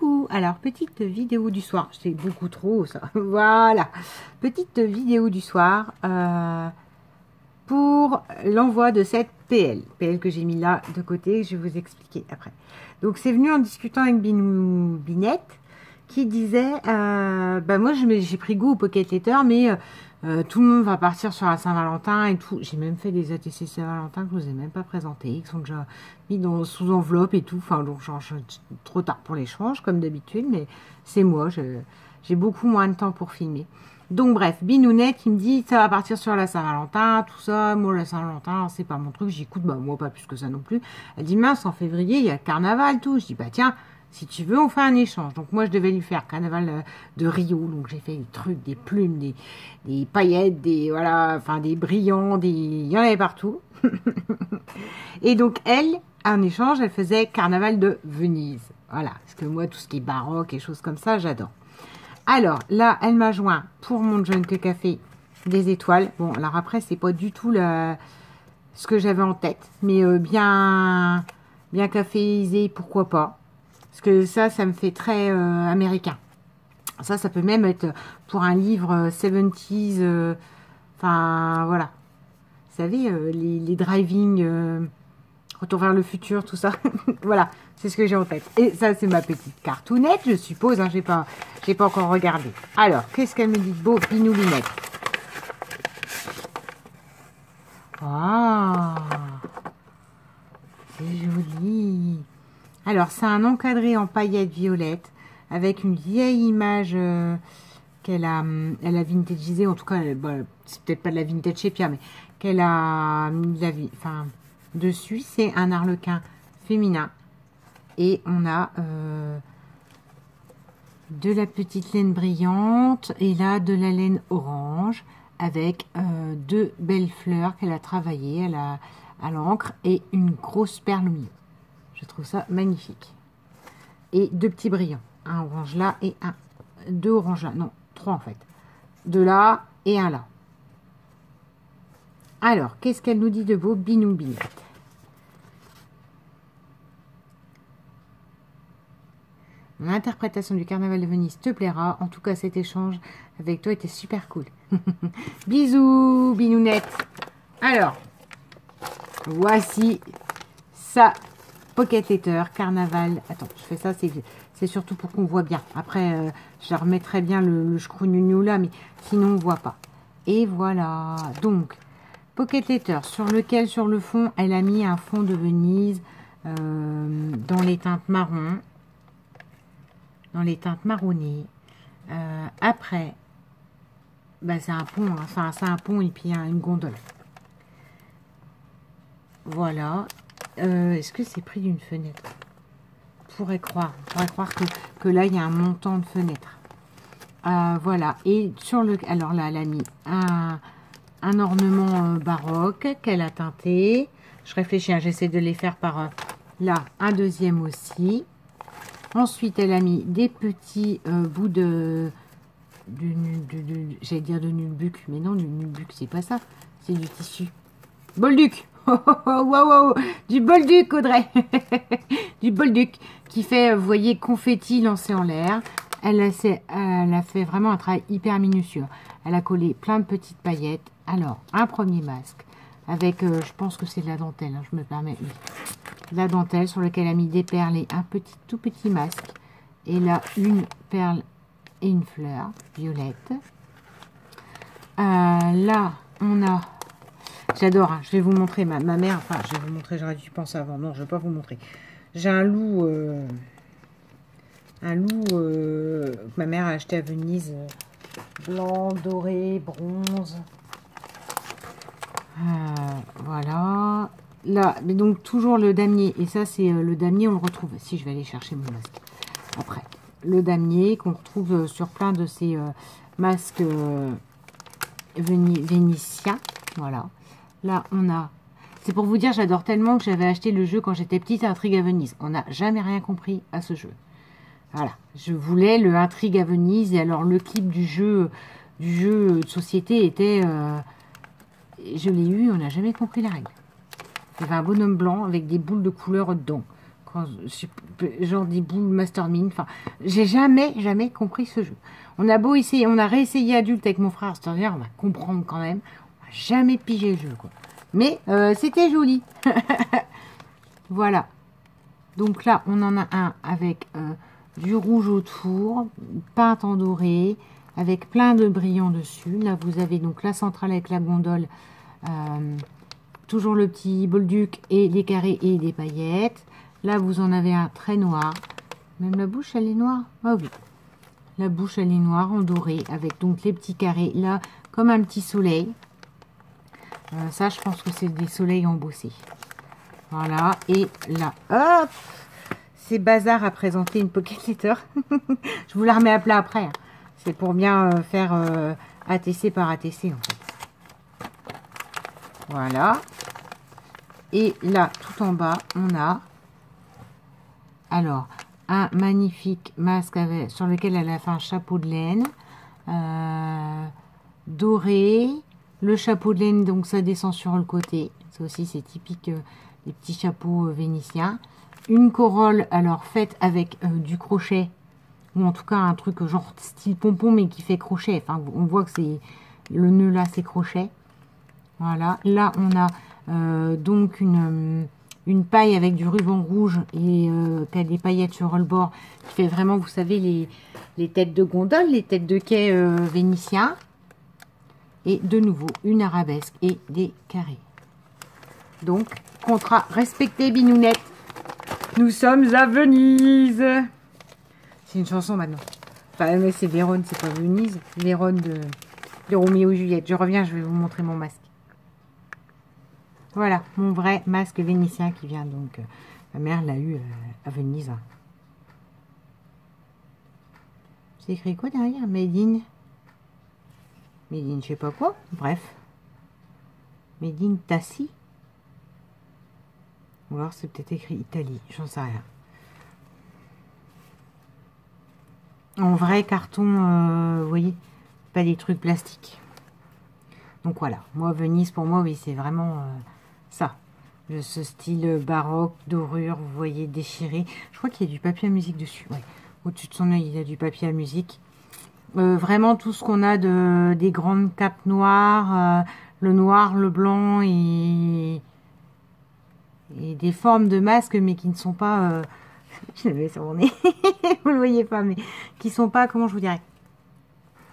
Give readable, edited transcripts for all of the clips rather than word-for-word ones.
Coucou, alors petite vidéo du soir, c'est beaucoup trop ça, voilà, petite vidéo du soir pour l'envoi de cette PL que j'ai mis là de côté, je vais vous expliquer après. Donc c'est venu en discutant avec Binou Binette qui disait, moi j'ai pris goût au Pocket Letter, mais tout le monde va partir sur la Saint-Valentin et tout. J'ai même fait des ATC Saint-Valentin que je vous ai même pas présentés, qui sont déjà mis sous enveloppe et tout. Enfin, donc trop tard pour l'échange, comme d'habitude, mais c'est moi, j'ai beaucoup moins de temps pour filmer. Donc bref, Binounette, il me dit, ça va partir sur la Saint-Valentin, tout ça. Moi, la Saint-Valentin, c'est pas mon truc. J'écoute, moi pas plus que ça non plus. Elle dit, mince, en février, il y a le carnaval, tout. Je dis, bah tiens, si tu veux, on fait un échange. Donc moi, je devais lui faire carnaval de Rio. Donc j'ai fait des trucs, des plumes, des paillettes, des brillants, il y en avait partout. Et donc elle, en échange, elle faisait carnaval de Venise. Voilà, parce que moi, tout ce qui est baroque et choses comme ça, j'adore. Alors là, elle m'a joint pour mon John que café des étoiles. Bon, alors après, c'est pas du tout ce que j'avais en tête, mais bien caféisé, pourquoi pas. Parce que ça me fait très américain. Ça peut même être pour un livre 70s, voilà. Vous savez, les driving, Retour vers le futur, tout ça. Voilà, c'est ce que j'ai en tête. Et ça, c'est ma petite cartoonette, je suppose. Hein, j'ai pas encore regardé. Alors, qu'est-ce qu'elle me dit de beau, Binoulinette? Ah, c'est joli. Alors, c'est un encadré en paillettes violettes avec une vieille image elle a vintagisé. En tout cas, c'est peut-être pas de la vintage chez Pierre, mais qu'elle a mis dessus. C'est un arlequin féminin. Et on a de la petite laine brillante et là de la laine orange avec deux belles fleurs qu'elle a travaillées à l'encre et une grosse perle au milieu. Je trouve ça magnifique. Et deux petits brillants. Un orange là et deux oranges là. Non, trois en fait. Deux là et un là. Alors, qu'est-ce qu'elle nous dit de beau, Binou Binette? Mon interprétation du carnaval de Venise te plaira. En tout cas, cet échange avec toi était super cool. Bisous, Binounette. Alors, voici ça. Pocket Letter, carnaval. Attends, je fais ça, c'est surtout pour qu'on voit bien. Après, je remettrai bien le chcrougnounou là, mais sinon on voit pas. Et voilà. Donc, Pocket Letter, sur lequel, sur le fond, elle a mis un fond de Venise dans les teintes marron. Dans les teintes marronnées. Après, c'est un pont. Hein, enfin, c'est un pont et puis une gondole. Voilà. Est-ce que c'est pris d'une fenêtre? On pourrait croire que là, il y a un montant de fenêtre. Voilà. Et sur le... Alors là, elle a mis un ornement baroque qu'elle a teinté. Je réfléchis, hein, j'essaie de les faire par là. Un deuxième aussi. Ensuite, elle a mis des petits bouts j'allais dire de nubuck, mais non, du nubuck, c'est pas ça. C'est du tissu. Bolduc. Wow, du bolduc, Audrey. Du bolduc qui fait, vous voyez, confetti lancé en l'air. Elle a fait vraiment un travail hyper minutieux. Elle a collé plein de petites paillettes. Alors, un premier masque avec, je pense que c'est de la dentelle, hein, je me permets, oui. La dentelle sur lequel elle a mis des perles et un tout petit masque. Et là, une perle et une fleur violette. Là, on a... J'adore, hein, je vais vous montrer ma mère. Enfin, je vais vous montrer, j'aurais dû penser avant. Non, je ne vais pas vous montrer. J'ai un loup que ma mère a acheté à Venise. Blanc, doré, bronze. Voilà. Là, mais donc toujours le damier. Et ça, c'est le damier, on le retrouve. Si, je vais aller chercher mon masque. Après, le damier qu'on retrouve sur plein de ces masques vénitiens. Voilà. Là, on a... C'est pour vous dire, j'adore tellement que j'avais acheté le jeu quand j'étais petite, Intrigue à Venise. On n'a jamais rien compris à ce jeu. Voilà. Je voulais le Intrigue à Venise. Et alors, le clip du jeu de société était... je l'ai eu, on n'a jamais compris la règle. Il y avait un bonhomme blanc avec des boules de couleur dedans. genre des boules Mastermind. Enfin, j'ai jamais compris ce jeu. On a beau essayer, on a réessayé adulte avec mon frère, c'est-à-dire on va comprendre quand même. On va jamais piger le jeu, quoi. Mais c'était joli. Voilà. Donc là, on en a un avec du rouge autour, peint en doré, avec plein de brillants dessus. Là, vous avez donc la centrale avec la gondole, toujours le petit bolduc et les carrés et des paillettes. Là, vous en avez un très noir. Même la bouche, elle est noire. Ah oui. La bouche, elle est noire en doré, avec donc les petits carrés là, comme un petit soleil. Ça, je pense que c'est des soleils embossés. Voilà. Et là, hop, c'est bazar à présenter une pocket letter. Je vous la remets à plat après. Hein. C'est pour bien faire ATC par ATC, en fait. Voilà. Et là, tout en bas, on a... Alors, un magnifique masque avec, sur lequel elle a fait un chapeau de laine. Doré. Le chapeau de laine, donc ça descend sur le côté. Ça aussi, c'est typique des petits chapeaux vénitiens. Une corolle, alors faite avec du crochet. Ou en tout cas, un truc genre style pompon, mais qui fait crochet. Enfin, on voit que c'est le nœud là, c'est crochet. Voilà. Là, on a donc une paille avec du ruban rouge et qui a des paillettes sur le bord. Qui fait vraiment, vous savez, les têtes de gondole, les têtes de quai vénitiens. Et de nouveau, une arabesque et des carrés. Donc, contrat respecté, Binounette. Nous sommes à Venise. C'est une chanson maintenant. Enfin, mais c'est Vérone, c'est pas Venise. Vérone de Roméo et Juliette. Je reviens, je vais vous montrer mon masque. Voilà, mon vrai masque vénitien qui vient donc... ma mère l'a eu à Venise. C'est écrit quoi derrière? Made in... Made in je sais pas quoi. Bref. Made in Tassi. Ou alors c'est peut-être écrit Italie. J'en sais rien. En vrai carton, vous voyez, pas des trucs plastiques. Donc voilà. Moi, Venise, pour moi, oui, c'est vraiment ça. Ce style baroque, dorure, vous voyez, déchiré. Je crois qu'il y a du papier à musique dessus. Ouais. Au-dessus de son œil, il y a du papier à musique. Vraiment tout ce qu'on a des grandes capes noires, le noir, le blanc et des formes de masques, mais qui ne sont pas, je le mets sur mon nez, vous le voyez pas, mais qui sont pas, comment je vous dirais,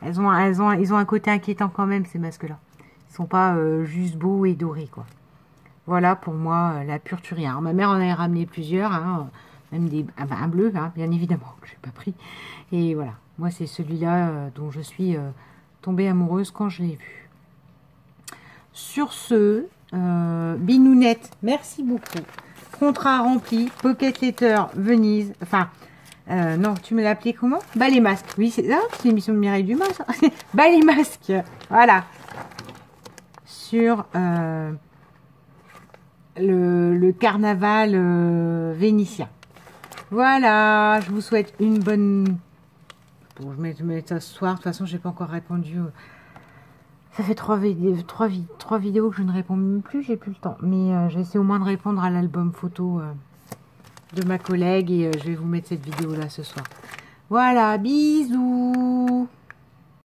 ils ont un côté inquiétant quand même, ces masques-là. Ils sont pas juste beaux et dorés, quoi. Voilà pour moi la pure tuerie. Alors, ma mère en a ramené plusieurs, hein, même un bleu, hein, bien évidemment, que je n'ai pas pris. Et voilà. Moi, c'est celui-là dont je suis tombée amoureuse quand je l'ai vu. Sur ce, Binounette, merci beaucoup. Contrat rempli, pocket letter, Venise. Enfin, non, tu me l'as appelé comment? Bas les masques. Oui, c'est l'émission de Mireille Dumas. Bas les masques. Voilà. Sur le carnaval vénitien. Voilà. Je vous souhaite une bonne... Bon, je mets ça ce soir. De toute façon, je n'ai pas encore répondu. Ça fait trois vidéos que je ne réponds même plus. J'ai plus le temps. Mais j'essaie au moins de répondre à l'album photo de ma collègue. Et je vais vous mettre cette vidéo-là ce soir. Voilà. Bisous.